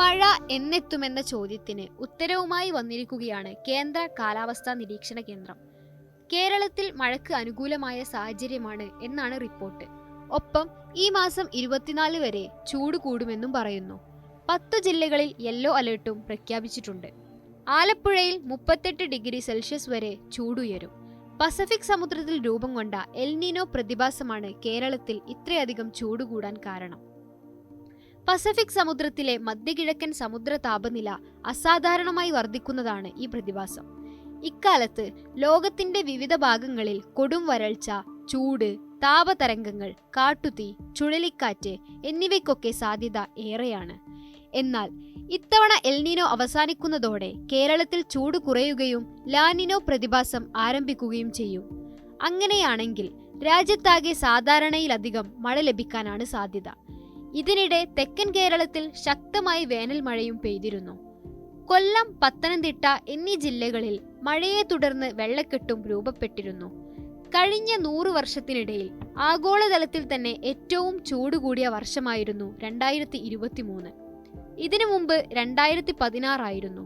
മഴ എന്നെത്തുമെന്ന ചോദ്യത്തിന് ഉത്തരവുമായി വന്നിരിക്കുകയാണ് കേന്ദ്ര കാലാവസ്ഥാ നിരീക്ഷണ കേന്ദ്രം. കേരളത്തിൽ മഴയ്ക്ക് അനുകൂലമായ സാഹചര്യമാണ് എന്നാണ് റിപ്പോർട്ട്. ഒപ്പം ഈ മാസം 24 വരെ ചൂട് കൂടുമെന്നും പറയുന്നു. 10 ജില്ലകളിൽ യെല്ലോ അലേർട്ടും പ്രഖ്യാപിച്ചിട്ടുണ്ട്. ആലപ്പുഴയിൽ 38 ഡിഗ്രി സെൽഷ്യസ് വരെ ചൂടുയരും. പസഫിക് സമുദ്രത്തിൽ രൂപം കൊണ്ട എൽനിനോ പ്രതിഭാസമാണ് കേരളത്തിൽ ഇത്രയധികം ചൂട് കൂടാൻ കാരണം. പസഫിക് സമുദ്രത്തിലെ മധ്യകിഴക്കൻ സമുദ്ര താപനില അസാധാരണമായി വർദ്ധിക്കുന്നതാണ് ഈ പ്രതിഭാസം. ഇക്കാലത്ത് ലോകത്തിന്റെ വിവിധ ഭാഗങ്ങളിൽ കൊടും വരൾച്ച, ചൂട്, താപതരംഗങ്ങൾ, കാട്ടുതീ, ചുഴലിക്കാറ്റ് എന്നിവയ്ക്കൊക്കെ സാധ്യത ഏറെയാണ്. എന്നാൽ ഇത്തവണ എൽനിനോ അവസാനിക്കുന്നതോടെ കേരളത്തിൽ ചൂട് കുറയുകയും ലാനിനോ പ്രതിഭാസം ആരംഭിക്കുകയും ചെയ്യും. അങ്ങനെയാണെങ്കിൽ രാജ്യത്താകെ സാധാരണയിലധികം മഴ ലഭിക്കാനാണ് സാധ്യത. ഇതിനിടെ തെക്കൻ കേരളത്തിൽ ശക്തമായി വേനൽ മഴയും പെയ്തിരുന്നു. കൊല്ലം, പത്തനംതിട്ട എന്നീ ജില്ലകളിൽ മഴയെ തുടർന്ന് വെള്ളക്കെട്ടും രൂപപ്പെട്ടിരുന്നു. കഴിഞ്ഞ 100 വർഷത്തിനിടയിൽ ആഗോളതലത്തിൽ തന്നെ ഏറ്റവും ചൂട് കൂടിയ വർഷമായിരുന്നു 2023. ഇതിനു മുമ്പ് 2016 ആയിരുന്നു.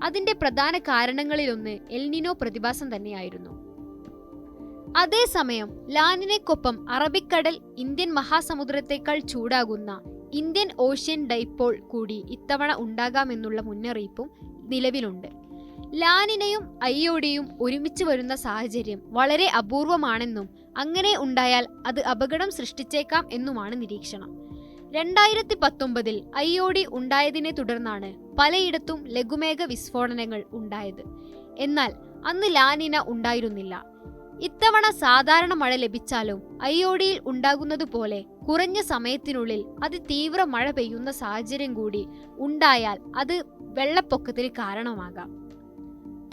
അതിന്റെ പ്രധാന കാരണങ്ങളിലൊന്ന് എൽനിനോ പ്രതിഭാസം തന്നെയായിരുന്നു. അതേസമയം ലാനിനയ്ക്കൊപ്പം അറബിക്കടൽ ഇന്ത്യൻ മഹാസമുദ്രത്തേക്കാൾ ചൂടാകുന്ന ഇന്ത്യൻ ഓഷ്യൻ ഡൈപോൾ കൂടി ഇത്തവണ ഉണ്ടാകാമെന്നുള്ള മുന്നറിയിപ്പും നിലവിലുണ്ട്. ലാനിനയും അയ്യോഡിയും ഒരുമിച്ച് വരുന്ന സാഹചര്യം വളരെ അപൂർവമാണെന്നും അങ്ങനെ ഉണ്ടായാൽ അത് അപകടം സൃഷ്ടിച്ചേക്കാം എന്നുമാണ് നിരീക്ഷണം. 2019 അയ്യോഡി ഉണ്ടായതിനെ തുടർന്നാണ് പലയിടത്തും ലഘുമേഘ വിസ്ഫോടനങ്ങൾ ഉണ്ടായത്. എന്നാൽ അന്ന് ലാനിന ഉണ്ടായിരുന്നില്ല. ഇത്തവണ സാധാരണ മഴ ലഭിച്ചാലും അയ്യോഡിയിൽ ഉണ്ടാകുന്നതുപോലെ കുറഞ്ഞ സമയത്തിനുള്ളിൽ അതിതീവ്ര മഴ പെയ്യുന്ന സാഹചര്യം കൂടി ഉണ്ടായാൽ അത് വെള്ളപ്പൊക്കത്തിന് കാരണമാകാം.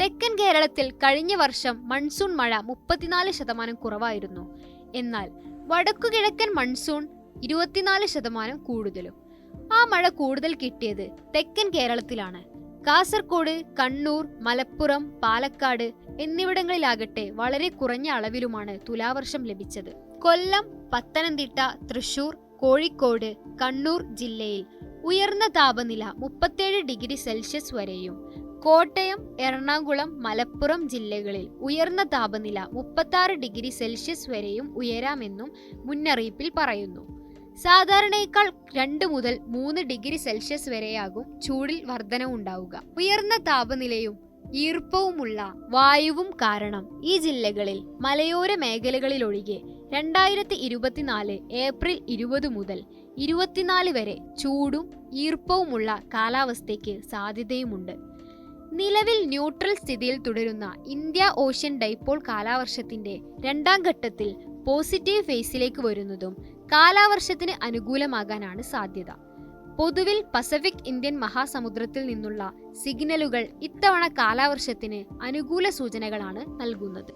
തെക്കൻ കേരളത്തിൽ കഴിഞ്ഞ വർഷം മൺസൂൺ മഴ 34% കുറവായിരുന്നു. എന്നാൽ വടക്കുകിഴക്കൻ മൺസൂൺ 24% കൂടുതലും. ആ മഴ കൂടുതൽ കിട്ടിയത് തെക്കൻ കേരളത്തിലാണ്. കാസർഗോഡ്, കണ്ണൂർ, മലപ്പുറം, പാലക്കാട് എന്നിവിടങ്ങളിലാകട്ടെ വളരെ കുറഞ്ഞ അളവിലുമാണ് തുലാവർഷം ലഭിച്ചത്. കൊല്ലം, പത്തനംതിട്ട, തൃശൂർ, കോഴിക്കോട്, കണ്ണൂർ ജില്ലയിൽ ഉയർന്ന താപനില 37 ഡിഗ്രി സെൽഷ്യസ് വരെയും, കോട്ടയം, എറണാകുളം, മലപ്പുറം ജില്ലകളിൽ ഉയർന്ന താപനില 36 ഡിഗ്രി സെൽഷ്യസ് വരെയും ഉയരാമെന്നും മുന്നറിയിപ്പിൽ പറയുന്നു. സാധാരണയേക്കാൾ 2 മുതൽ 3 ഡിഗ്രി സെൽഷ്യസ് വരെയാകും ചൂടിൽ വർധനവുണ്ടാവുക. ഉയർന്ന താപനിലയും ഈർപ്പവുമുള്ള വായുവും കാരണം ഈ ജില്ലകളിൽ മലയോര മേഖലകളിലൊഴികെ 2024 ഏപ്രിൽ 20 മുതൽ 24 വരെ ചൂടും ഈർപ്പവുമുള്ള കാലാവസ്ഥയ്ക്ക് സാധ്യതയുമുണ്ട്. നിലവിൽ ന്യൂട്രൽ സ്ഥിതിയിൽ തുടരുന്ന ഇന്ത്യ ഓഷ്യൻ ഡൈപോൾ കാലവർഷത്തിന്റെ 2ാം ഘട്ടത്തിൽ പോസിറ്റീവ് ഫേസിലേക്ക് വരുന്നതും കാലാവർഷത്തിന് അനുകൂലമാകാനാണ് സാധ്യത. പൊതുവിൽ പസഫിക് ഇന്ത്യൻ മഹാസമുദ്രത്തിൽ നിന്നുള്ള സിഗ്നലുകൾ ഇത്തവണ കാലാവർഷത്തിന് അനുകൂല സൂചനകളാണ് നൽകുന്നത്.